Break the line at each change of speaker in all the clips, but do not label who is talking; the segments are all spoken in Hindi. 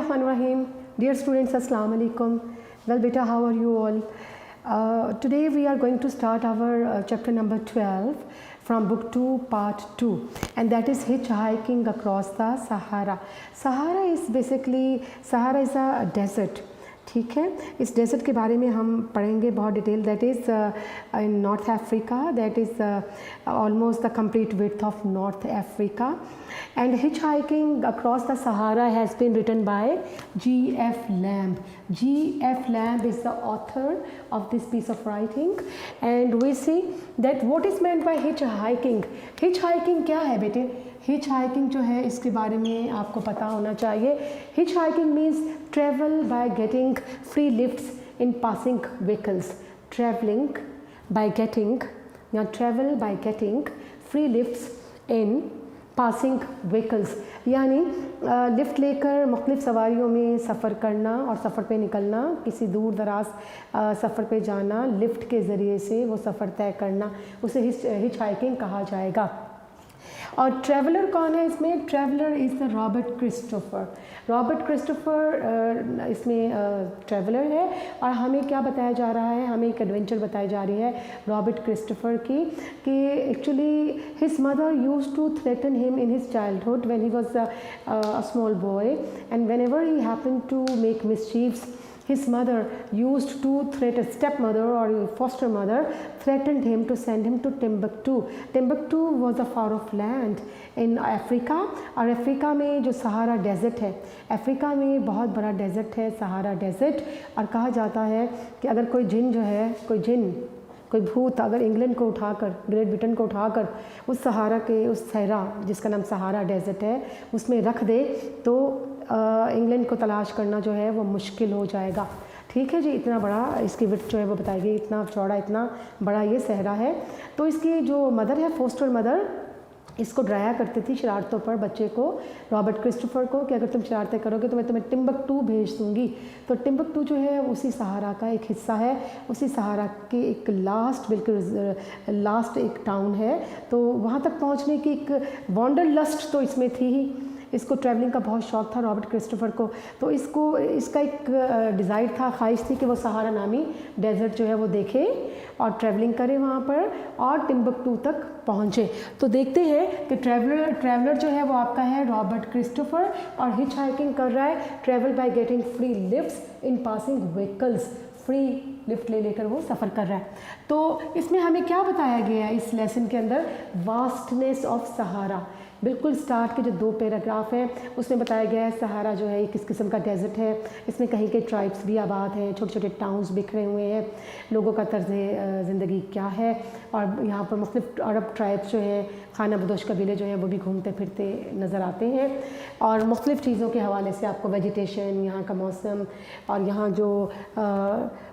Bismillahirrahmanirrahim. Dear students, Assalamu alaikum. Well, beta, how are you all? Today we are going to start our chapter number 12 from book 2 part 2, and that is hitchhiking across the Sahara. Sahara is a desert. ठीक है, इस डेजर्ट के बारे में हम पढ़ेंगे बहुत detail. That is in north Africa. That is almost the complete width of North Africa. And hitchhiking across the Sahara has been written by G.F. Lamb. G.F. Lamb is the author of this piece of writing, and we see that what is meant by hitchhiking. Hitchhiking क्या है बेटे? Hitchhiking जो है इसके बारे में आपको पता होना चाहिए. Hitchhiking means travel by getting free lifts in passing vehicles. Travel by getting free lifts in passing vehicles, यानी लिफ्ट लेकर मुख्तलिफ़ सवारियों में सफ़र करना और सफ़र पे निकलना, किसी दूर दराज सफ़र पे जाना, लिफ्ट के ज़रिए से वो सफ़र तय करना, उसे हिचहाइकिंग कहा जाएगा. और ट्रैवलर कौन है इसमें? Traveller is the Robert Christopher. Robert Christopher इसमें ट्रैवलर है, और हमें क्या बताया जा रहा है? हमें एक एडवेंचर बताई जा रही है रॉबर्ट क्रिस्टोफर की, कि actually his mother used to threaten him in his childhood when he was a small boy, and whenever he happened to make मिसचीव्स, his mother used to threaten, stepmother or foster mother threatened him to send him to Timbuktu. Timbuktu was a far off land in Africa, और अफ्रीका में जो सहारा डेजर्ट है, अफ्रीका में बहुत बड़ा डेजर्ट है सहारा डेजर्ट. और कहा जाता है कि अगर कोई जिन जो है, कोई भूत अगर इंग्लैंड को उठाकर, ग्रेट ब्रिटेन को उठाकर उस सहारा के, उस सहरा जिसका नाम सहारा डेजर्ट है, उसमें रख दे, तो इंग्लैंड को तलाश करना जो है वो मुश्किल हो जाएगा. ठीक है जी, इतना बड़ा इसकी विड्थ जो है वो बताई गई, इतना चौड़ा, इतना बड़ा ये सहरा है. तो इसकी जो मदर है, फोस्टर मदर, इसको डराया करती थी शरारतों पर बच्चे को, रॉबर्ट क्रिस्टोफर को, कि अगर तुम शरारतें करोगे तो मैं तुम्हें टिम्बकटू भेज दूँगी. तो टिम्बकटू जो है उसी सहारा का एक हिस्सा है, उसी सहारा के एक बिल्कुल लास्ट एक टाउन है. तो वहाँ तक पहुँचने की एक वॉन्डर लस्ट तो इसमें थी ही. इसको ट्रैवलिंग का बहुत शौक़ था रॉबर्ट क्रिस्टोफर को. तो इसका एक डिज़ायर था, ख्वाहिश थी कि वो सहारा नामी डेजर्ट जो है वो देखे और ट्रैवलिंग करे वहाँ पर और टिम्बकटू तक पहुँचे. तो देखते हैं कि ट्रैवलर जो है वो आपका है रॉबर्ट क्रिस्टोफर, और हिच हाइकिंग कर रहा है. Travel by getting free lifts in passing vehicles, free lift लेकर वो सफ़र कर रहा है. तो इसमें हमें क्या बताया गया है इस लेसन के अंदर? वास्टनेस ऑफ सहारा. बिल्कुल स्टार्ट के जो 2 पैराग्राफ हैं उसमें बताया गया है सहारा जो है किस किस्म का डेजर्ट है. इसमें कहीं के ट्राइब्स भी आबाद हैं, छोटे छोटे टाउन्स बिखरे हुए हैं, लोगों का तर्ज़ ज़िंदगी क्या है, और यहाँ पर मुख्तलिफ अरब ट्राइब्स जो हैं, खाना बदोश कबीले जो हैं वो भी घूमते फिरते नज़र आते हैं. और मुख्तलिफ़ चीज़ों के हवाले से आपको वेजिटेशन, यहाँ का मौसम और यहाँ जो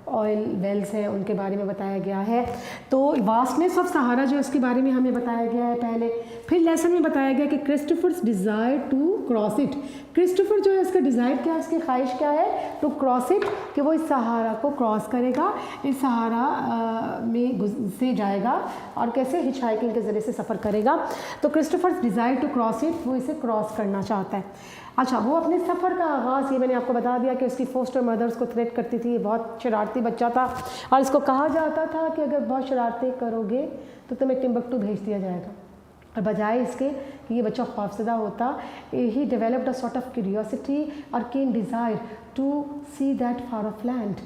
ऑयल वेल्स हैं उनके बारे में बताया गया है. तो वास्टनेस ऑफ सहारा जो इसके बारे में हमें बताया गया है पहले. फिर लेसन में बताया गया कि Christopher's desire to cross it. Christopher जो है इसका डिज़ायर क्या है, इसकी ख्वाहिश क्या है? टू क्रॉस इट, कि वो इस सहारा को क्रॉस करेगा, इस सहारा में से जाएगा और कैसे हिच हाइकिंग के ज़रिए से सफ़र करेगा. तो Christophers desire to cross it, वो इसे क्रॉस करना चाहता है. अच्छा, वो अपने सफ़र का आगाज़, ये मैंने आपको बता दिया कि उसकी फोस्टर मदर उसको थ्रेट करती थी, बहुत शरारती बच्चा था, और इसको कहा जाता था कि अगर बहुत शरारतें करोगे तो तुम्हें टिम्बकटू भेज दिया जाएगा. और बजाय इसके कि ये बच्चा खौफज़दा होता, he developed a sort of curiosity और keen desire to see that far of land,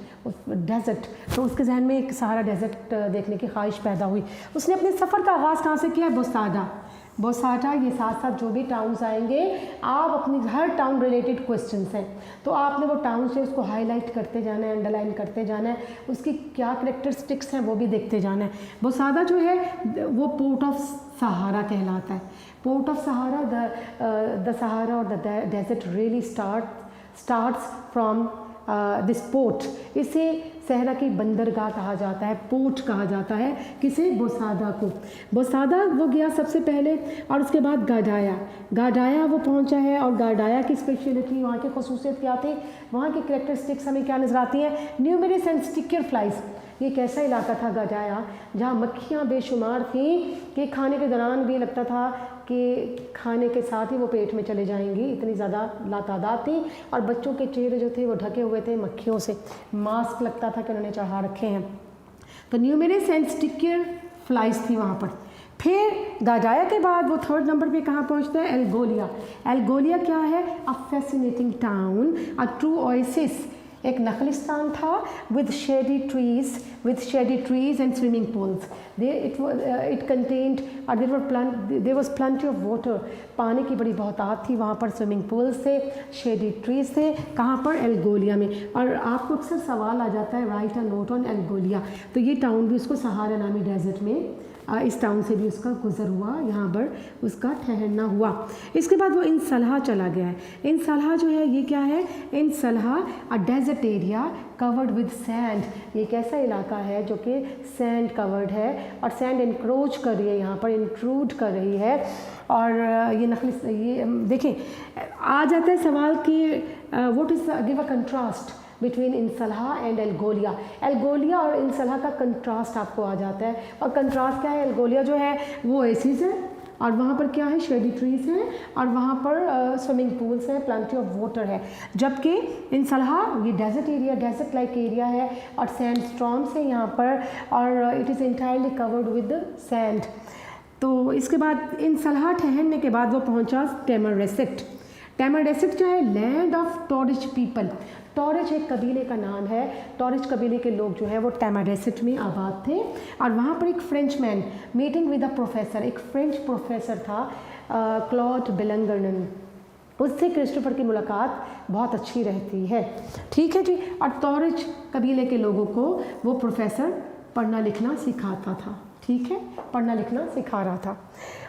desert. तो उसके जहन में एक सहारा डेजर्ट देखने की ख्वाहिश पैदा हुई. उसने अपने सफ़र का आगाज़ कहाँ से किया? बोसाडा. ये साथ साथ जो भी टाउन्स आएंगे, आप अपनी हर टाउन रिलेटेड क्वेश्चंस हैं, तो आपने वो टाउन से उसको हाईलाइट करते जाना है, अंडरलाइन करते जाना है, उसकी क्या कैरेक्टरिस्टिक्स हैं वो भी देखते जाना है. बोसाडा जो है वो पोर्ट ऑफ सहारा कहलाता है. Port of Sahara, the Sahara और the desert really starts from this port. इसे सहरा की बंदरगाह कहा जाता है, पोर्ट कहा जाता है. किसे? बोसादा को. बोसादा वो गया सबसे पहले, और उसके बाद गाडाया वो पहुंचा है. और गाडाया की स्पेशलिटी, वहाँ की खसूसियत क्या थी, वहाँ की कैरेक्टरिस्टिक्स हमें क्या नज़र आती हैं? Numerous and sticker flies. ये एक ऐसा इलाका था गाडाया जहाँ मक्खियाँ बेशुमार थीं कि खाने के दौरान भी लगता था कि खाने के साथ ही वो पेट में चले जाएंगी, इतनी ज़्यादा लातादाद थी। और बच्चों के चेहरे जो थे वो ढके हुए थे मक्खियों से, मास्क लगता था कि उन्होंने चढ़ा रखे हैं। तो न्यूमेरस एंड स्टिकियर फ्लाइज थी वहाँ पर। फिर गाजाया के बाद वो थर्ड नंबर पे कहाँ पहुँचता है? एल्गोलिया। एल्गोलिया क्या है? A fascinating town, a true oasis, एक नखलिस्तान था with shady trees and swimming pools. It contained there was plenty of water. पानी की बड़ी बहुतायत थी वहाँ पर, स्विमिंग पूल्स थे, शेडी ट्रीज थे। कहाँ पर? एल्गोलिया में। और आपको अक्सर सवाल आ जाता है राइट अ नोट ऑन एल्गोलिया, तो ये टाउन भी उसको सहारा नामी डेजर्ट में, इस टाउन से भी उसका गुजर हुआ, यहाँ पर उसका ठहरना हुआ। इसके बाद वो इन सलहा चला गया है। इन सलहा जो है ये क्या है? In Salah a desert area covered with sand, ये एक ऐसा इलाका है जो कि सैंड कवर्ड है और सैंड इंक्रोच कर रही है, यहाँ पर इंट्रूड कर रही है। और ये नखली, ये देखें आ जाता है सवाल कि what is give a contrast between In Salah and El Golea. El Golea और इंसलहा का कंट्रास्ट आपको आ जाता है, और कंट्रास्ट क्या है? एल्गोलिया जो है वो एसिस है और वहाँ पर क्या है? शेडी ट्रीज हैं और वहाँ पर स्विमिंग पूल्स हैं, प्लेंटी ऑफ वाटर है। जबकि इंसलहा ये desert area, desert like area है और सैंड स्टॉर्म्स है यहाँ पर, और it is entirely covered with sand. तो इसके बाद इंसलहा ठहरने के बाद वो पहुँचा टैमरसेट। टैमरसेट जो है लैंड ऑफ टॉरिश पीपल। टॉरिश एक कबीले का नाम है, टॉरिश कबीले के लोग जो है वो टैमरसेट में आबाद थे। और वहाँ पर एक Frenchman meeting with a professor, एक फ्रेंच प्रोफेसर था क्लॉड बेलंगरनन, उससे क्रिस्टोफर की मुलाकात बहुत अच्छी रहती है। ठीक है जी। और टॉरिश कबीले के लोगों को वो प्रोफेसर पढ़ना लिखना सिखाता था। ठीक है, पढ़ना लिखना सिखा रहा था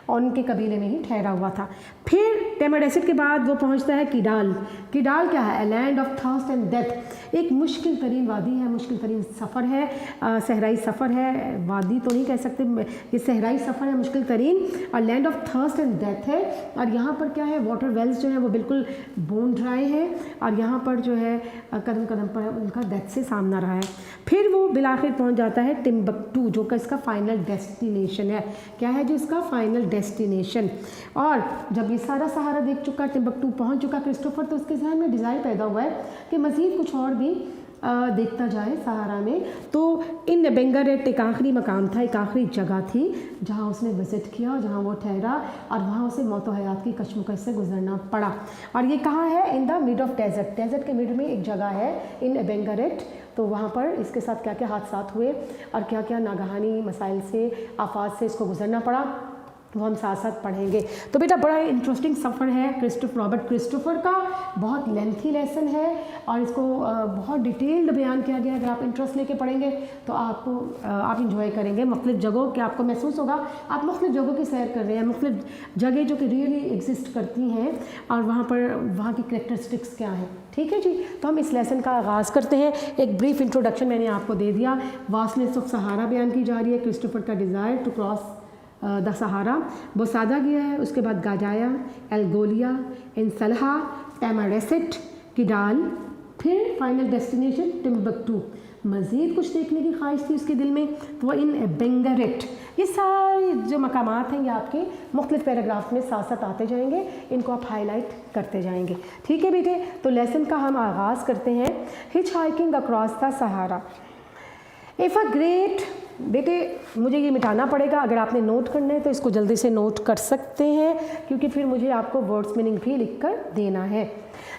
और उनके कबीले में ही ठहरा हुआ था। फिर टैमरसेट के बाद वो पहुंचता है किडाल। किडाल क्या है? Land of thirst and death, एक मुश्किल तरीन वादी है, मुश्किल तरीन सफ़र है, सहराई सफ़र है, वादी तो नहीं कह सकते, ये सहराई सफ़र है मुश्किल तरीन, और land of thirst and death है। और यहाँ पर क्या है? वाटर वेल्स जो है वो बिल्कुल बोन ड्राई है और यहाँ पर जो है कदम कदम पर उनका डेथ से सामना रहा है। फिर वो बिलाखिर पहुँच जाता है टिम्बकटू, जो कि इसका फाइनल डेस्टिनेशन है। क्या है जो इसका फाइनल डेस्टिनेशन? और जब ये सारा सहारा देख चुका, टिम्बकटू पहुंच चुका क्रिस्टोफर, तो उसके जहन में डिज़ायर पैदा हुआ है कि मज़ीद कुछ और भी देखता जाए सहारा में। तो इन बेंगरेट एक आखिरी मकाम था, एक आखिरी जगह थी जहां उसने विज़िट किया, जहां वो ठहरा और वहां उसे मौत व हयात की कशमकश से गुजरना पड़ा। और ये कहाँ है? In the mid of desert, desert के मिड में एक जगह है इन बेंगरेट। तो वहाँ पर इसके साथ क्या क्या हादसा हुए और क्या क्या नागहानी मसाइल से, आफात से इसको गुजरना पड़ा, वो हम साथ साथ पढ़ेंगे। तो बेटा बड़ा इंटरेस्टिंग सफ़र है रॉबर्ट क्रिस्टोफर का, बहुत लेंथी लेसन है और इसको बहुत डिटेल्ड बयान किया गया है। अगर आप इंटरेस्ट लेके पढ़ेंगे तो आप इंजॉय करेंगे। मुख्तलिफ जगहों के आपको महसूस होगा आप मुख्तलिफ जगहों की सैर कर रहे हैं, मुख्तलिफ जगह जो कि रियली एग्जिस्ट करती हैं और वहाँ पर वहाँ की करैक्टरिस्टिक्स क्या हैं। ठीक है जी। तो हम इस लेसन का आगाज़ करते हैं। एक ब्रीफ इंट्रोडक्शन मैंने आपको दे दिया। वास्टनेस ऑफ सहारा बयान की जा रही है, क्रिस्टोफर का desire to cross the Sahara वो सादा गया है। उसके बाद गाजाया, एल्गोलिया, इंसलहा, टैमरसेट, किडाल, फिर फाइनल डेस्टिनेशन टिम्बकटू। मज़ीद कुछ देखने की ख्वाहिश थी उसके दिल में तो वो इन बेंगरेट। ये सारे जो मकामात हैं ये आपके मुख्तलिफ पैराग्राफ में साथ साथ आते जाएंगे, इनको आप हाईलाइट करते जाएंगे। ठीक है बेटे, तो लेसन का हम आगाज़ करते हैं। Hitch hiking across the Sahara. If a great, बेटे मुझे ये मिटाना पड़ेगा, अगर आपने नोट करना है तो इसको जल्दी से नोट कर सकते हैं क्योंकि फिर मुझे आपको वर्ड्स मीनिंग भी लिख कर देना है।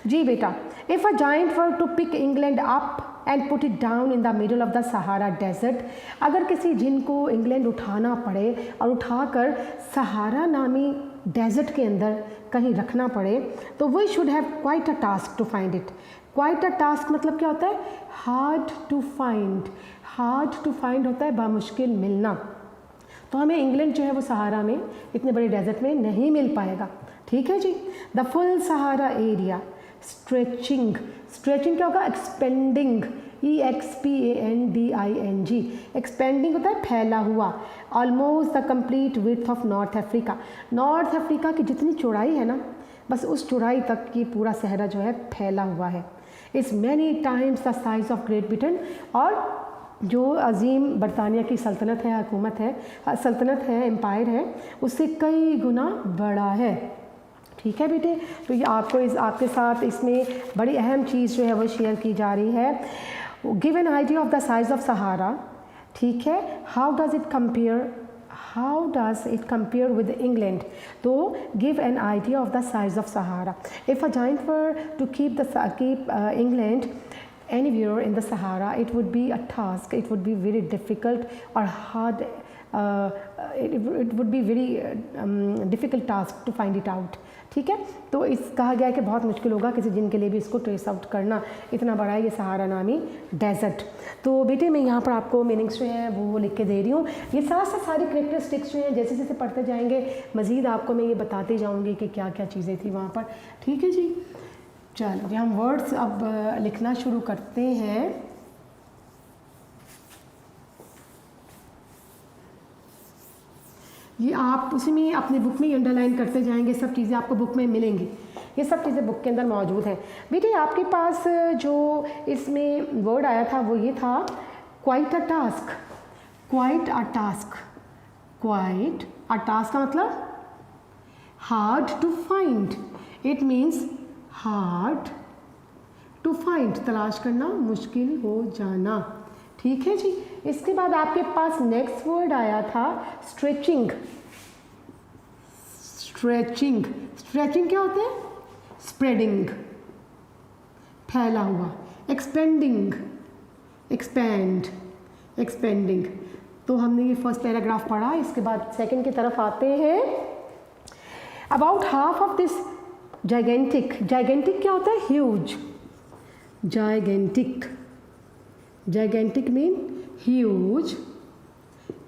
जी बेटा, if a giant were to pick England up and put it down in the middle of the Sahara desert, अगर किसी जिन को इंग्लैंड उठाना पड़े और उठाकर सहारा नामी डेजर्ट के अंदर कहीं रखना पड़े तो we should have quite a task to find it. Quite a task मतलब क्या होता है? Hard to find. Hard to find होता है बामुश्किल मिलना। तो हमें इंग्लैंड जो है वो सहारा में, इतने बड़े डेजर्ट में नहीं मिल पाएगा। ठीक है जी। The full Sahara area stretching, stretching क्या होगा? एक्सपेंडिंग, EXPANDING, एक्सपेंडिंग होता है फैला हुआ। Almost the complete width of North Africa, North Africa की जितनी चौड़ाई है ना, बस उस चौड़ाई तक ये पूरा सहरा जो है फैला हुआ है। It's many times the size of great Britain, और जो अजीम बरतानिया की सल्तनत है, हुकूमत है, सल्तनत है, एम्पायर है, उससे कई गुना बड़ा है। ठीक है बेटे, तो ये आपके साथ इसमें बड़ी अहम चीज़ जो है वो शेयर की जा रही है। Give an idea of the size of Sahara. ठीक है, how does it compare with England. तो give an idea of the size of Sahara. If a giant were to keep England anywhere in the Sahara, it would be a task, it would be very difficult or hard, it would be very difficult task to find it out। ठीक है, तो इस कहा गया है कि बहुत मुश्किल होगा किसी जिन के लिए भी इसको ट्रेस आउट करना, इतना बड़ा है ये सहारा नामी डेजर्ट। तो बेटे मैं यहाँ पर आपको मीनिंग्स जो हैं वो लिख के दे रही हूँ। ये साथ सारी करेक्टरिस्टिक्स जो हैं जैसे जैसे पढ़ते जाएंगे मज़ीद आपको मैं ये बताते जाऊँगी कि क्या क्या चीज़ें थी वहाँ पर। ठीक है जी, चलो हम वर्ड्स अब लिखना शुरू करते हैं। ये आप उसी में अपनी बुक में अंडरलाइन करते जाएंगे, सब चीज़ें आपको बुक में मिलेंगी, ये सब चीज़ें बुक के अंदर मौजूद हैं। बेटे आपके पास जो इसमें वर्ड आया था वो ये था quite a task. Quite a task, quite a task का मतलब hard to find, it means hard to find, तलाश करना, मुश्किल हो जाना। ठीक है जी, इसके बाद आपके पास नेक्स्ट वर्ड आया था स्ट्रेचिंग। स्ट्रेचिंग, स्ट्रेचिंग क्या होता है? स्प्रेडिंग, फैला हुआ। Expanding, expand, expanding. तो हमने ये फर्स्ट पैराग्राफ पढ़ा, इसके बाद सेकंड की तरफ आते हैं। About half of this gigantic, gigantic क्या होता है? Huge. Gigantic, gigantic mean huge.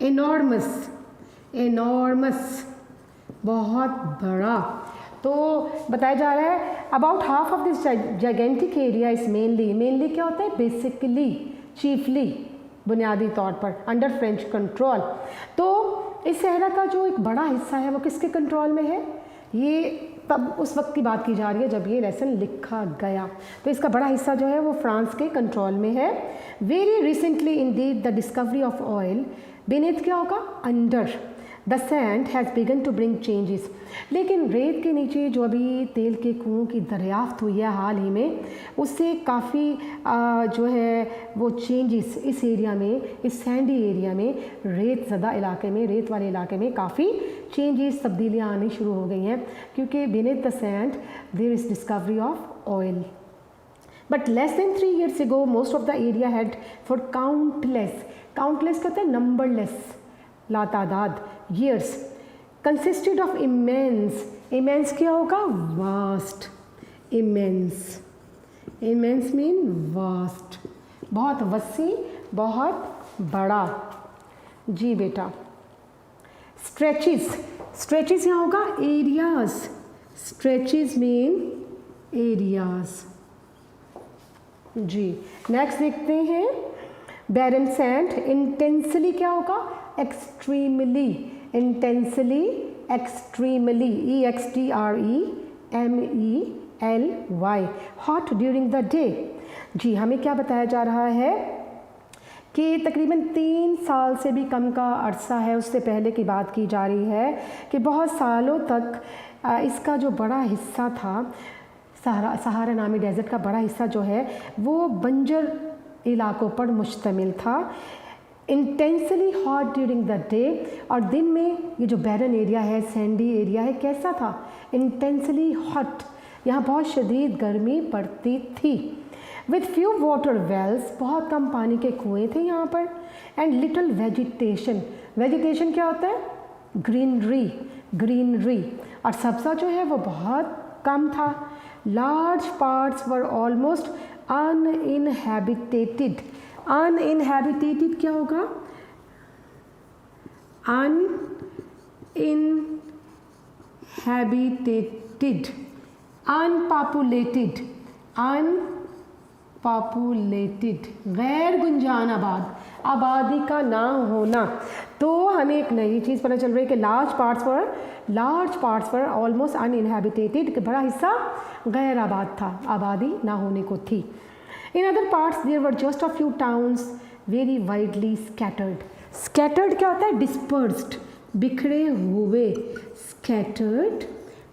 Enormous, enormous बहुत बड़ा। तो बताया जा रहा है about half of this gigantic area is mainly, mainly क्या होता है? बेसिकली, चीफली, बुनियादी तौर पर अंडर फ्रेंच कंट्रोल। तो इस सहरा का जो एक बड़ा हिस्सा है वो किसके कंट्रोल में है? ये तब उस वक्त की बात की जा रही है जब ये लेसन लिखा गया। तो इसका बड़ा हिस्सा जो है वो फ्रांस के कंट्रोल में है। Very recently indeed the discovery of oil, beneath क्या होगा? Under the sand has begun to bring changes. लेकिन रेत के नीचे जो अभी तेल के कुओं की दरियाफ्त हुई है हाल ही में, उससे काफ़ी जो है वो चेंजेस इस एरिया में, इस सैंडी एरिया में, रेत ज़्यादा इलाके में, रेत वाले इलाके में काफ़ी चेंजेस, तब्दीलियाँ आनी शुरू हो गई हैं, क्योंकि beneath the sand there is discovery of oil. But less than 3 years ago, most of the area had for countless कहते हैं numberless, लातादाद, years, consisted of immense क्या होगा? vast, immense mean vast, बहुत वसी, बहुत बड़ा। जी बेटा, stretches यहाँ होगा areas, stretches mean areas। जी नेक्स्ट देखते हैं बैरन सैंड। इंटेंसली क्या होगा? Extremely, intensely, extremely, EXTREMELY, hot during the day. जी हमें क्या बताया जा रहा है कि तकरीबन 3 साल से भी कम का अरसा है, उससे पहले की बात की जा रही है कि बहुत सालों तक इसका जो बड़ा हिस्सा था, सहारा नामी डेजर्ट का बड़ा हिस्सा जो है वो बंजर इलाकों पर मुश्तमिल था। Intensely hot during the day, और दिन में ये जो बैरन एरिया है, सैंडी एरिया है, कैसा था? इंटेंसली हॉट, यहाँ बहुत शदीद गर्मी पड़ती थी। विथ फ्यू वाटर वेल्स, बहुत कम पानी के कुएँ थे यहाँ पर। एंड लिटिल वेजिटेशन, वेजिटेशन क्या होता है? ग्रीनरी, ग्रीनरी, और सब्ज़ा जो है वो बहुत कम था। Large parts were almost uninhabited, uninhabited क्या होगा? uninhabited, unpopulated, unpopulated, गैर गुंजान आबाद, आबादी का ना होना। तो हमें एक नई चीज़ पता चल रही है कि लार्ज पार्ट्स पर ऑलमोस्ट अनइनहेबिटेटेड, बड़ा हिस्सा गैर आबाद था, आबादी ना होने को थी। In other parts there were just a few towns very widely scattered. Scattered क्या होता है? डिस्पर्स्ड, बिखरे हुए। स्कैटर्ड,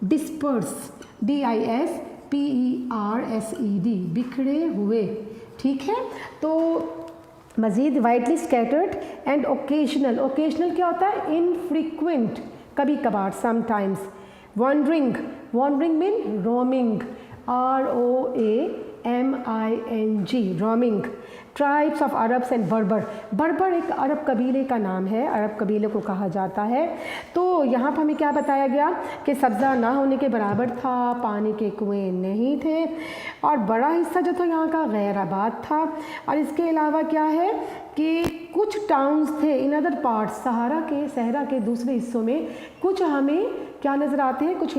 डिस्पर्स, DISPERSED, बिखरे हुए। ठीक है, तो मज़ीद widely scattered and occasional. Occasional क्या होता है? इनफ्रीक्वेंट, कभी कभार, sometimes. Wandering, wandering mean roaming, ROAMING, roaming. Tribes of Arabs and Berber. Berber एक अरब कबीले का नाम है, अरब कबीले को कहा जाता है। तो यहाँ पर हमें क्या बताया गया कि सब्ज़ा ना होने के बराबर था, पानी के कुएँ नहीं थे, और बड़ा हिस्सा जो था यहाँ का गैर आबाद था। और इसके अलावा क्या है कि कुछ टाउन्स थे इन अदर पार्ट्स, सहरा के दूसरे हिस्सों में कुछ हमें क्या नज़र आते हैं, कुछ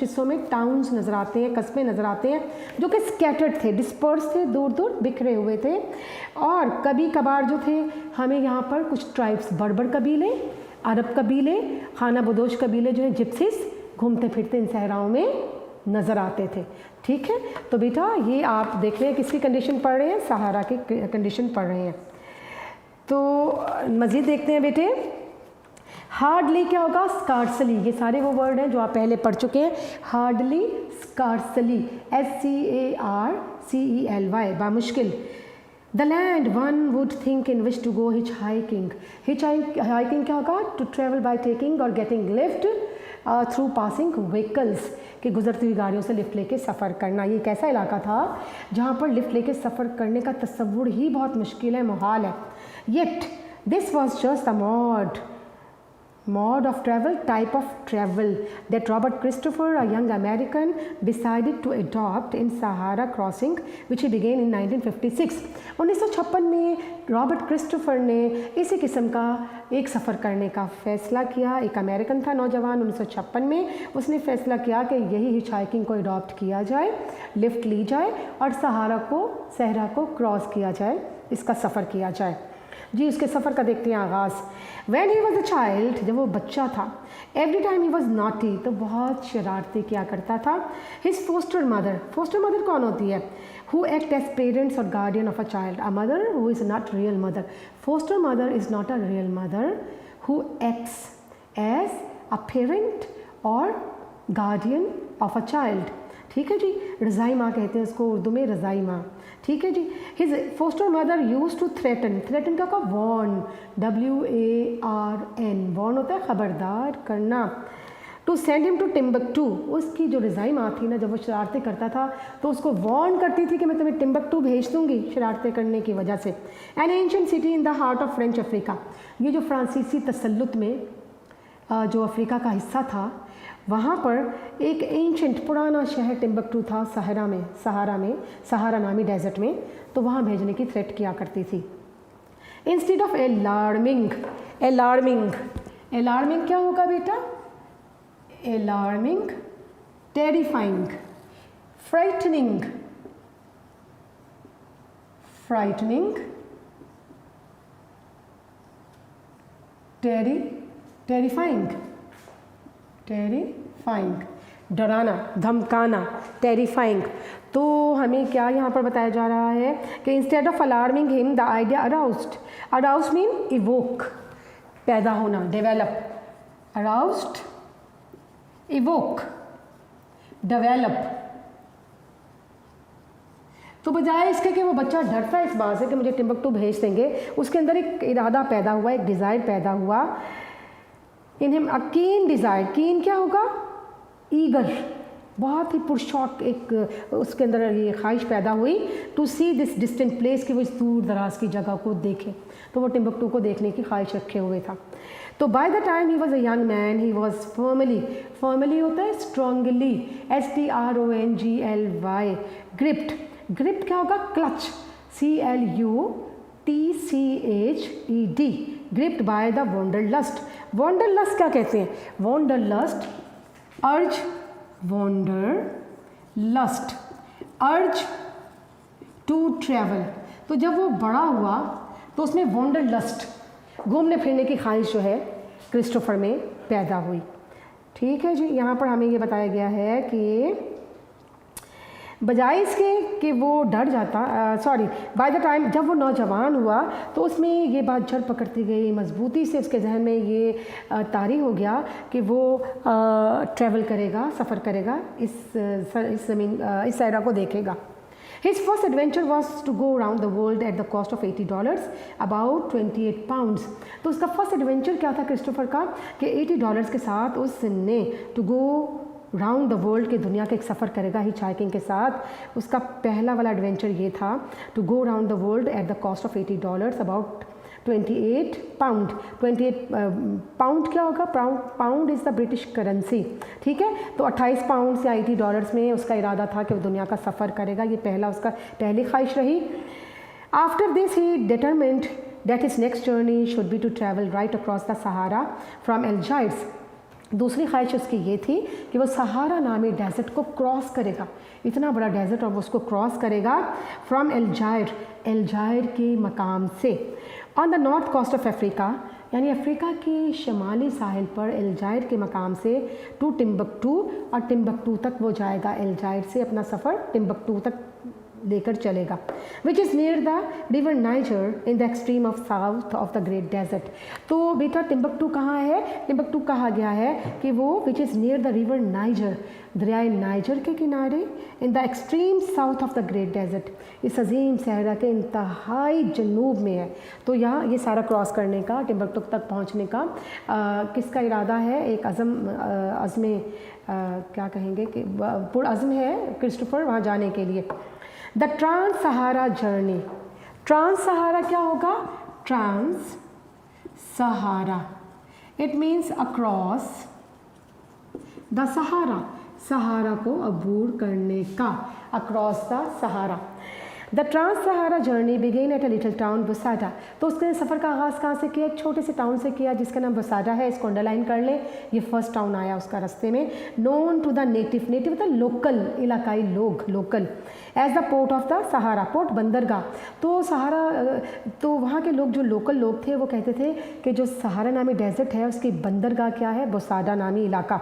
हिस्सों में टाउन्स नज़र आते हैं, कस्बे नज़र आते हैं, जो कि स्कैटर्ड थे, डिस्पर्स थे, दूर दूर बिखरे हुए थे। और कभी कभार जो थे हमें यहाँ पर कुछ ट्राइब्स, बर्बर कबीले, अरब कबीले, खाना बदोश कबीले जो है जिप्सिस, घूमते फिरते इन सहराओं में नज़र आते थे। ठीक है, तो बेटा ये आप देख रहे हैं किसकी कंडीशन पढ़ रहे हैं? सहारा की कंडीशन पढ़ रहे हैं। तो मज़ीद देखते हैं बेटे। हार्डली क्या होगा? स्कार्सली। ये सारे वो वर्ड हैं जो आप पहले पढ़ चुके हैं। हार्डली, स्कार्सली, SCARCELY, बामुश्किल। The land one would think in which to go hitchhiking. Hitchhiking क्या होगा? टू ट्रेवल बाय टेकिंग और getting lift through passing vehicles, कि गुजरती हुई गाड़ियों से लिफ्ट लेके सफ़र करना। ये एक ऐसा इलाका था जहाँ पर लिफ्ट लेके सफ़र करने का तसव्वुर ही बहुत मुश्किल है, मुहाल है। Yet this was just the mode of travel, type of travel that Robert Christopher, a young American, decided to adopt in Sahara crossing, which he began in 1956. 1956 में रॉबर्ट क्रिस्टोफर ने इसी किस्म का एक सफ़र करने का फ़ैसला किया। एक अमेरिकन था नौजवान, 1956 में उसने फ़ैसला किया कि यही हिच हाइकिंग को अडॉप्ट किया जाए, लिफ्ट ली जाए और सहरा को क्रॉस किया जाए, इसका सफ़र किया जाए। जी, उसके सफ़र का देखते हैं आगाज़। When he was a child, जब वो बच्चा था, every time he was naughty, तो बहुत शरारती किया करता था। His foster mother कौन होती है? Who act as parents or guardian of a child, a mother who is not real mother. Foster mother is not a real mother who acts as a parent or guardian of a child. ठीक है जी, रज़ाई माँ कहते हैं उसको उर्दू में, रज़ाई माँ। ठीक है जी। His foster mother use to threaten क्या होगा? वॉर्न, WARN, वॉर्न होता है खबरदार करना। To send him to Timbuktu, उसकी जो रज़ाई माँ थी ना, जब वो शरारतें करता था तो उसको वॉर्न करती थी कि मैं तुम्हें टिम्बकटू भेज दूँगी शरारतें करने की वजह से। N ancient city in the heart of French Africa, ये जो फ्रांसीसी तसल्लुत में जो अफ्रीका का हिस्सा था, वहाँ पर एक एंशेंट पुराना शहर टिम्बकटू था सहारा में, सहारा नामी डेजर्ट में, तो वहाँ भेजने की थ्रेट किया करती थी। इंस्टेड ऑफ अलार्मिंग क्या होगा बेटा? अलार्मिंग, टेरिफाइंग, फ्राइटनिंग, टेरिफाइंग, डराना, धमकाना, टेरिफाइंग। तो हमें क्या यहाँ पर बताया जा रहा है कि instead of alarming him the idea aroused mean evoke, पैदा होना, डेवलप, अराउज्ड, इवोक, डेवलप। तो बजाय इसके कि वो बच्चा डरता है इस बात से कि मुझे टिम्बकटू भेज देंगे, उसके अंदर एक इरादा पैदा हुआ, एक डिज़ायर पैदा हुआ। इन हिम अ कीन डिज़ायर, कीन क्या होगा? ईगर, बहुत ही पुरशौक एक उसके अंदर ये ख्वाहिश पैदा हुई to see this distant place, कि वो इस दूर दराज की जगह को देखे। तो वो टिम्बकटू को देखने की ख्वाहिश रखे हुए था। तो by the time he was a young man, he was firmly होता है स्ट्रॉन्गली, STRONGLY, ग्रिप्ट क्या होगा? Clutch, CLUTCHED, gripped by the wanderlust. Wanderlust क्या कहते हैं? वॉन्डरलस्ट, अर्ज, वॉन्डरलस्ट, अर्ज टू ट्रैवल। तो जब वो बड़ा हुआ तो उसमें वॉन्डरलस्ट, घूमने फिरने की ख्वाहिश जो है क्रिस्टोफर में पैदा हुई। ठीक है जी, यहाँ पर हमें ये बताया गया है कि बजाय इसके कि वो डर जाता, बाय द टाइम जब वो नौजवान हुआ तो उसमें ये बात जड़ पकड़ती गई, मजबूती से उसके जहन में ये तारी हो गया कि वो ट्रैवल करेगा, सफ़र करेगा, इस सहरा को देखेगा। His first adventure was to go around the world at the cost of $80, about 28 pounds। तो उसका फर्स्ट एडवेंचर क्या था क्रिस्टोफर का कि $80 के साथ उसने to go round the world के दुनिया के एक सफ़र करेगा हिच हाइकिंग के साथ। उसका पहला वाला एडवेंचर ये था to go round the world at the cost of $80, about 28 pound. 28 pound क्या होगा? Pound is the British currency, ठीक है। तो 28 पाउंड या $80 में उसका इरादा था कि वो दुनिया का सफ़र करेगा। ये उसका पहली ख्वाहिश रही। After this he determined that his next journey should be to travel right across the Sahara from Algiers. दूसरी ख्वाहिश उसकी ये थी कि वो सहारा नामी डेजर्ट को क्रॉस करेगा, इतना बड़ा डेजर्ट, और वो उसको क्रॉस करेगा फ्रॉम एल्जायर के मकाम से on the north coast of Africa, यानी अफ्रीका के शमाली साहिल पर एल्जायर के मकाम से टू टिम्बकटू, और टिम्बकटू तक वो जाएगा। एल्जायर से अपना सफ़र टिम्बकटू तक लेकर चलेगा, which is near the river Niger in the extreme of south of the great desert. तो बेटा टिम्बकटू कहाँ है? टिम्बकटू कहा गया है कि वो which is near the river Niger, दरियाए नाइजर के किनारे, in the extreme south of the great desert, इस अजीम सहरा के इंतहाई जनूब में है। तो यहाँ ये सारा क्रॉस करने का, टिम्बकटू तक पहुँचने का किसका इरादा है? एक अज़्म क्या कहेंगे कि पुरअज़्म है क्रिस्टोफर वहाँ जाने के लिए। The trans Sahara journey. Trans Sahara क्या होगा? Trans Sahara, it means across the Sahara, Sahara को अबूर करने का, across the Sahara. The trans Sahara journey began at a little town Bou Saada. तो उसने सफ़र का आगाज़ कहाँ से किया? एक छोटे से टाउन से किया जिसका नाम बुसाडा है। इसको अंडरलाइन कर लें, ये फर्स्ट टाउन आया उसका रास्ते में। नोन टू द नेटिव मतलब लोकल, इलाकाई लोग, local, as the port of the Sahara, port बंदरगाह। तो सहारा, तो वहाँ के लोग जो लोकल लोग थे वो कहते थे कि जो सहारा नामी डेजर्ट है उसकी बंदरगाह क्या है? बुसाडा नामी इलाका।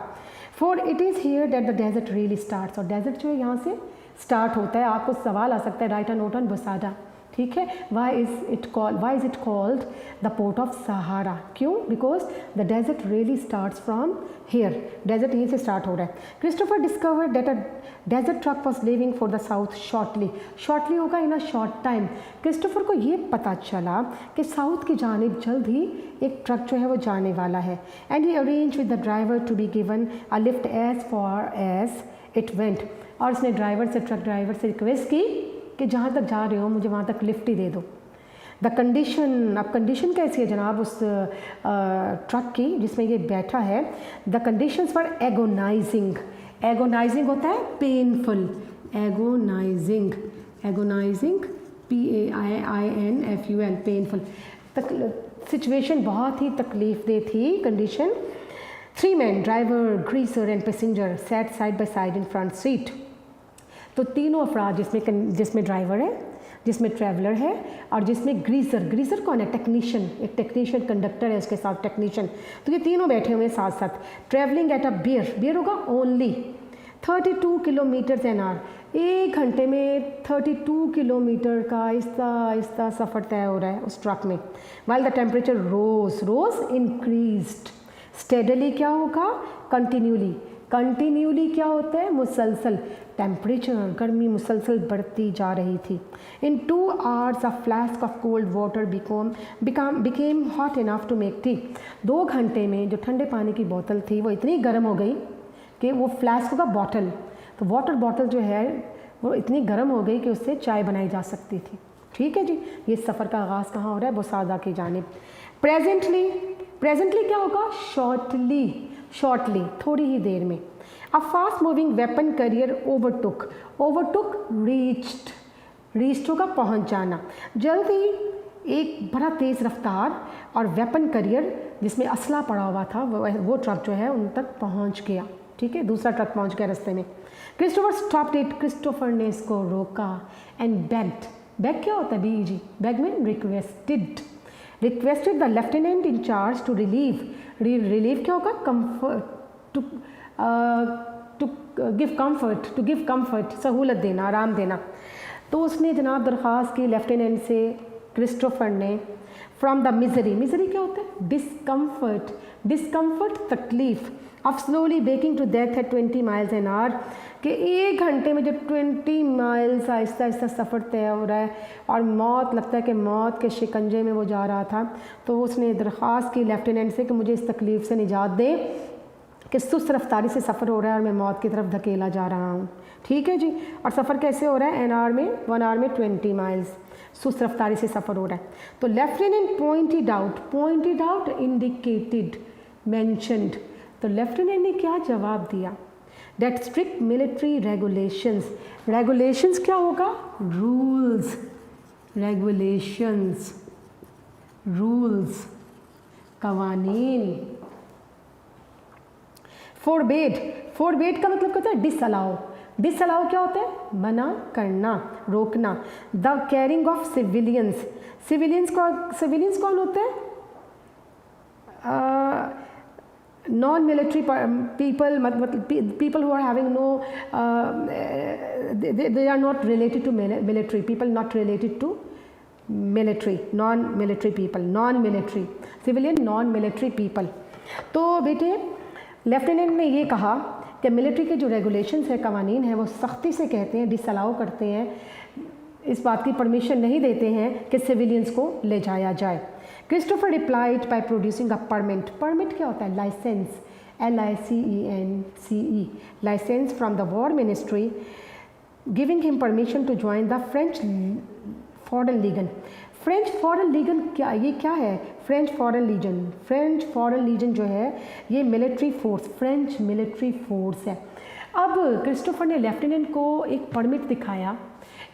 For it is here that the desert really starts. और डेजर्ट जो है यहाँ से स्टार्ट होता है। आपको सवाल आ सकता है, write a note on Bou Saada, ठीक है। Why is it called the port of Sahara? क्यों? Because the desert really starts from here, desert यहीं से स्टार्ट हो रहा है। Christopher discovered that a desert truck was leaving for the south shortly होगा इन अ शॉर्ट टाइम। क्रिस्टोफर को ये पता चला कि साउथ की जानिब जल्द ही एक ट्रक जो है वो जाने वाला है। And he arrange with the driver to be given a lift as far as it went. और उसने ट्रक ड्राइवर से रिक्वेस्ट की कि जहाँ तक जा रहे हो मुझे वहाँ तक लिफ्ट ही दे दो। द कंडीशन, अब कंडीशन कैसी है जनाब उस ट्रक की जिसमें ये बैठा है? The conditions for agonizing. Agonizing होता है painful, agonizing PAINFUL, painful. Situation बहुत ही तकलीफदेह थी, condition. 3 men, driver, greaser and passenger, sat side by side in front seat. तो तीनों अफराद जिसमें ड्राइवर है, जिसमें ट्रैवलर है और जिसमें ग्रीसर कौन है? टेक्नीशियन, एक टेक्नीशियन कंडक्टर है उसके साथ टेक्नीशियन। तो ये तीनों बैठे हुए हैं साथ साथ। ट्रैवलिंग एट अ बियर होगा ओनली 32 किलोमीटर एन आवर। 1 घंटे में 32 किलोमीटर का आहिस्ता सफ़र तय हो रहा है उस ट्रक में। While the temperature rose increased steadily, क्या होगा? कंटिन्यूली क्या होता है? मुसलसल। टेम्परेचर, गर्मी मुसलसल बढ़ती जा रही थी। In 2 hours a flask of cold water became hot enough to make tea. 2 घंटे में जो ठंडे पानी की बोतल थी वो इतनी गर्म हो गई कि वो फ्लास्क का बॉटल, तो वाटर बॉटल जो है वो इतनी गर्म हो गई कि उससे चाय बनाई जा सकती थी। ठीक है जी। ये सफ़र का आगाज़ कहाँ हो रहा है? बुसाडा की जानिब। प्रेजेंटली क्या होगा? शॉर्टली, थोड़ी ही देर में। A fast moving weapon career overtook, reached होगा पहुंच जाना। जल्द ही एक बड़ा तेज़ रफ्तार और वेपन करियर जिसमें असला पड़ा हुआ था वो ट्रक जो है उन तक पहुंच गया। ठीक है, दूसरा ट्रक पहुंच गया रास्ते में। क्रिस्टोफर स्टॉप्ड इट, क्रिस्टोफर ने इसको रोका। एंड बेग क्या होता है? BEG, बेग में requested the lieutenant in charge to relieve क्या होगा? टू गिव कम्फर्ट, सहूलत देना, आराम देना। तो उसने जनाब दरख्वास्त की लेफ्टिनेंट से, क्रिस्टोफर ने, फ्रॉम द मिजरी क्या होता है? डिस्कम्फर्ट तकलीफ़ of slowly baking to death at 20 miles an hour, कि 1 घंटे में जो 20 माइल्स आहिस्ता आहिस्ता सफ़र तय हो रहा है और मौत, लगता है कि मौत के शिकंजे में वो जा रहा था। तो उसने दरख्वास्त की लेफ्टिनेंट से कि मुझे इस तकलीफ़ से निजात दें कि सुस्त रफ्तारी से सफ़र हो रहा है और मैं मौत की तरफ धकेला जा रहा हूँ। ठीक है जी। और सफ़र कैसे हो रहा है? 1 आवर में 20 माइल्स सुस्त रफ्तारी से सफ़र हो रहा है। तो lieutenant pointed out, indicated, mentioned. तो लेफ्टिनेंट ने क्या जवाब दिया? दैट स्ट्रिक्ट मिलिट्री रेगुलेशंस क्या होगा? रूल्स, कवानीन। फोरबेड का मतलब क्या होता है? डिसअलाउ क्या होता है? मना करना, रोकना। द कैरिंग ऑफ सिविलियंस कौन होते हैं? नॉन मिलिट्री पीपल, मतलब people who are having no, they are not related to military, people not related to military, non military civilian, non military people. तो बेटे लेफ्टिनेंट ने ये कहा कि मिलिट्री के जो रेगुलेशंस है, कवानीन है, वो सख्ती से कहते हैं, डिसअलाउ करते हैं, इस बात की परमिशन नहीं देते हैं कि सिविलियंस को ले जाया जाए। Christopher replied by producing a permit क्या होता है? Licence, LICENCE, licence from the war ministry, giving him permission to join the French foreign legion क्या है? फ्रेंच फॉरेन लीजन जो है ये military force, French military force है। अब क्रिस्टोफर ने लेफ्टिनेंट को एक परमिट दिखाया,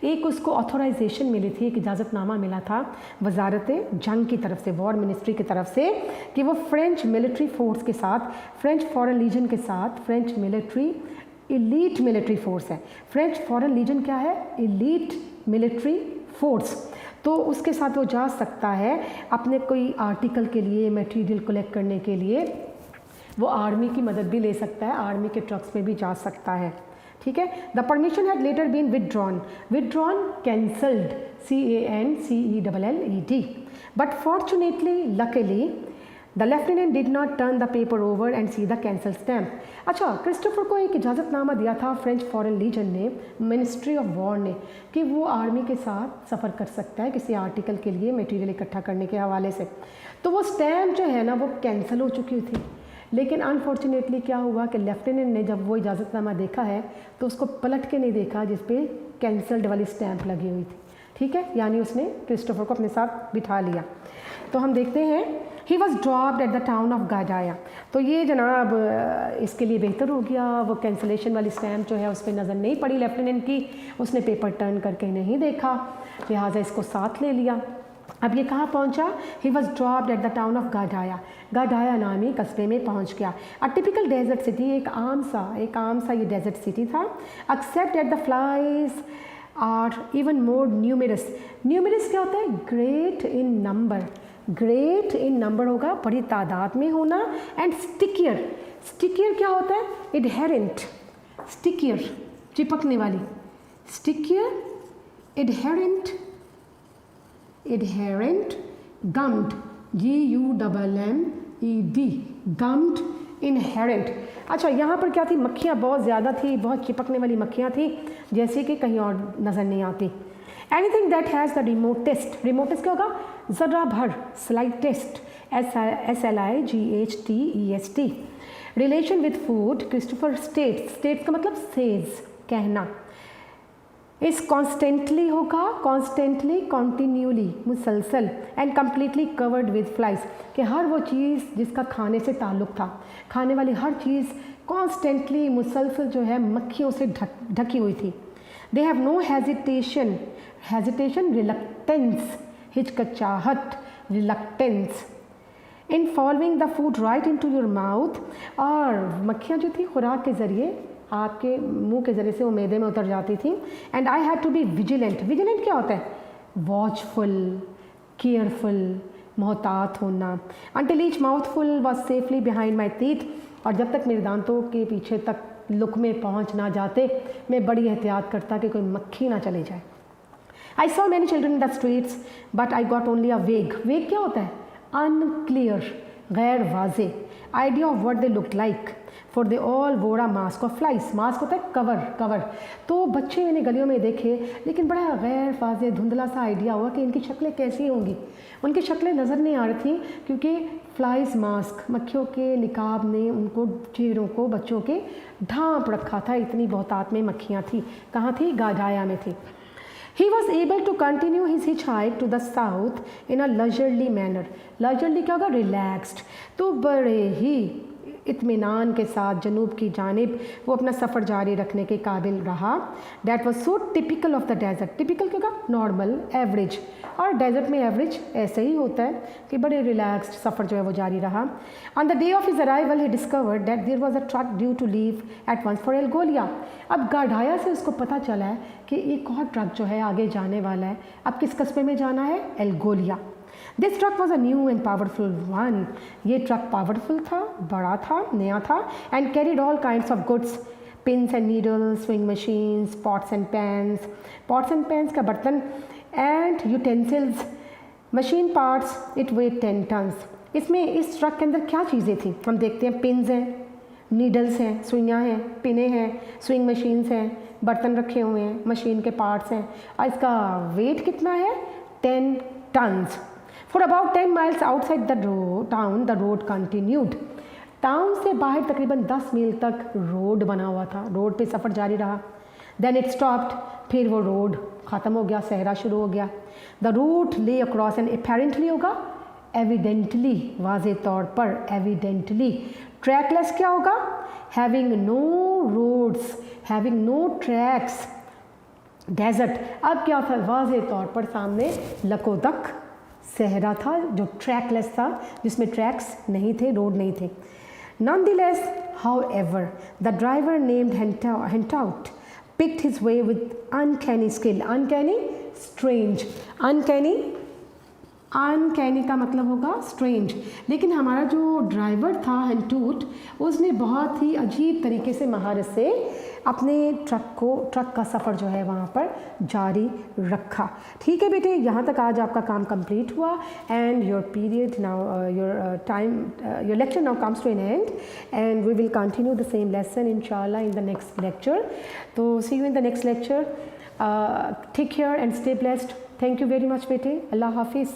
एक उसको ऑथोराइजेशन मिली थी, एक इजाज़तनामा मिला था वजारत जंग की तरफ से, वॉर मिनिस्ट्री की तरफ से, कि वो फ्रेंच मिलिट्री फोर्स के साथ, फ्रेंच फॉरेन लीजन के साथ, French military elite military force है। फ्रेंच फॉरेन लीजन क्या है? Elite military force. तो उसके साथ वो जा सकता है अपने कोई आर्टिकल के लिए, मटेरियल कलेक्ट करने के लिए, वो आर्मी की मदद भी ले सकता है, आर्मी के ट्रक्स में भी जा सकता है। ठीक है। The permission had later been withdrawn, cancelled, CANCELLED, but fortunately, luckily, the lieutenant did not turn the paper over and see the cancel stamp. अच्छा, क्रिस्टोफर को एक इजाज़तनामा दिया था फ्रेंच फॉरेन लीजन ने, मिनिस्ट्री ऑफ वॉर ने, कि वो आर्मी के साथ सफ़र कर सकता है किसी आर्टिकल के लिए, मटेरियल इकट्ठा करने के हवाले से। तो वो स्टैम्प जो है ना, वो कैंसिल हो चुकी थी। लेकिन अनफॉर्चुनेटली क्या हुआ कि लेफ्टिनेंट ने जब वो इजाज़तनामा देखा है तो उसको पलट के नहीं देखा जिस पे कैंसल्ड वाली स्टैम्प लगी हुई थी। ठीक है, यानी उसने क्रिस्टोफर को अपने साथ बिठा लिया। तो हम देखते हैं, he was dropped at the town of Ghardaia. तो ये जनाब इसके लिए बेहतर हो गया, वो कैंसलेशन वाली स्टैम्प जो है उस पर नज़र नहीं पड़ी लेफ्टिनेंट की, उसने पेपर टर्न करके नहीं देखा, लिहाजा इसको साथ ले लिया। अब ये कहाँ पहुँचा? He was dropped at the town of Ghardaia नामी कस्बे में पहुँच गया। अ टिपिकल डेजर्ट सिटी, एक आम सा ये डेजर्ट सिटी था। Except at the flies are even more numerous क्या होता है? ग्रेट इन नंबर होगा, बड़ी तादाद में होना। एंड स्टिकियर क्या होता है? इडहेरेंट, स्टिकियर चिपकने वाली, स्टिकियर, इडहेरेंट, गम्ड, GUMMED, गम्ड, इनहेरेंट। अच्छा, यहाँ पर क्या थी? मक्खियाँ बहुत ज़्यादा थी, बहुत चिपकने वाली मक्खियाँ थी, जैसे कि कहीं और नज़र नहीं आती। Anything that has the remotest क्या होगा? ज़रा भर, slightest, SLIGHTEST। Relation with food, Christopher states का मतलब सेज, कहना। इस कॉन्स्टेंटली होगा, कॉन्टिन्यूली, मुसलसल, and completely covered with flies, कि हर वो चीज़ जिसका खाने से ताल्लुक़ था, खाने वाली हर चीज़ कॉन्स्टेंटली, मुसलसल जो है मक्खियों से ढकी हुई थी। They have no hesitation, reluctance, हिचकचाहट, reluctance, in following the food right into your mouth. और मक्खियाँ जो थी खुराक के ज़रिए, आपके मुंह के ज़रिए से वो मैदे में उतर जाती थी। And I had to be vigilant क्या होता है? वॉचफुल, केयरफुल, मोहतात होना। Until each mouthful was safely behind my teeth, और जब तक मेरे दांतों के पीछे तक लुक में पहुंच ना जाते, मैं बड़ी एहतियात करता कि कोई मक्खी ना चले जाए। I saw many children in the streets, but I got only a vague क्या होता है? Unclear, गैर वाजे idea of what they looked like, for they all wore a mask of flies. mask होता है कवर। तो बच्चे मैंने गलियों में देखे, लेकिन बड़ा गैर वाजे धुंधला सा आइडिया हुआ कि इनकी शक्लें कैसी होंगी। उनकी शक्लें नज़र नहीं आ रही थी, क्योंकि फ्लाइज मास्क, मक्खियों के निकाब ने उनको चेहरों को बच्चों के ढांप रखा था। इतनी बहुतात में मक्खियाँ थी। कहाँ थी? गाडाया में थी। He was able to continue his hitchhike to the south in a leisurely manner. Leisurely क्या होगा? Relaxed. तो बड़े ही इत्मीनान के साथ जनूब की जानिब वो अपना सफ़र जारी रखने के काबिल रहा। That was so typical of the desert. Typical क्या होगा? Normal, average. और डेजर्ट में एवरेज ऐसे ही होता है कि बड़े रिलैक्स्ड सफ़र जो है वो जारी रहा। On the day of his arrival he discovered that there was a truck due to leave at once for El Golea. अब गाढ़ाया से उसको पता चला है कि एक और ट्रक जो है आगे जाने वाला है। अब किस कस्बे में जाना है? El Golea. This truck was a new and powerful one. ये ट्रक पावरफुल था, बड़ा था, नया था, and carried all kinds of goods, pins and needles, swing machines, pots and pans का बर्तन, and utensils, machine parts. It weight 10 tons. इसमें इस ट्रक के अंदर क्या चीज़ें थी हम देखते हैं। पिन्स हैं, नीडल्स हैं, सुइयाँ हैं, पिने हैं, स्विंग मशीन्स हैं, बर्तन रखे हुए हैं, मशीन के पार्ट्स हैं, और इसका वेट कितना है? 10 tons. For about 10 miles outside the town the road continued. Town से बाहर तकरीबन 10 मील तक रोड बना हुआ था। रोड पे सफ़र जारी रहा। Then it stopped. फिर वो रोड ख़त्म हो गया, सहरा शुरू हो गया। The route lay across and apparently होगा एविडेंटली, वाज़े तौर पर एविडेंटली। ट्रैकलेस क्या होगा? Having no roads, having no tracks. Desert अब क्या था? वाज़े तौर पर सामने लकोदक सहरा था जो ट्रैकलेस था, जिसमें ट्रैक्स नहीं थे, रोड नहीं थे। Nonetheless, however, the driver named Hentout picked his way with uncanny skill. Uncanny, strange. Uncanny का मतलब होगा स्ट्रेंज। लेकिन हमारा जो ड्राइवर था हेंटूट, उसने बहुत ही अजीब तरीके से महारत से अपने ट्रक का सफ़र जो है वहाँ पर जारी रखा। ठीक है बेटे, यहाँ तक आज आपका काम कंप्लीट हुआ। And your period now, your lecture now comes to an end, and we will continue the same lesson इंशाल्लाह इन द नेक्स्ट लेक्चर। तो see you in the next lecture. Take care and stay blessed. Thank you very much बेटे। अल्लाह हाफिज़।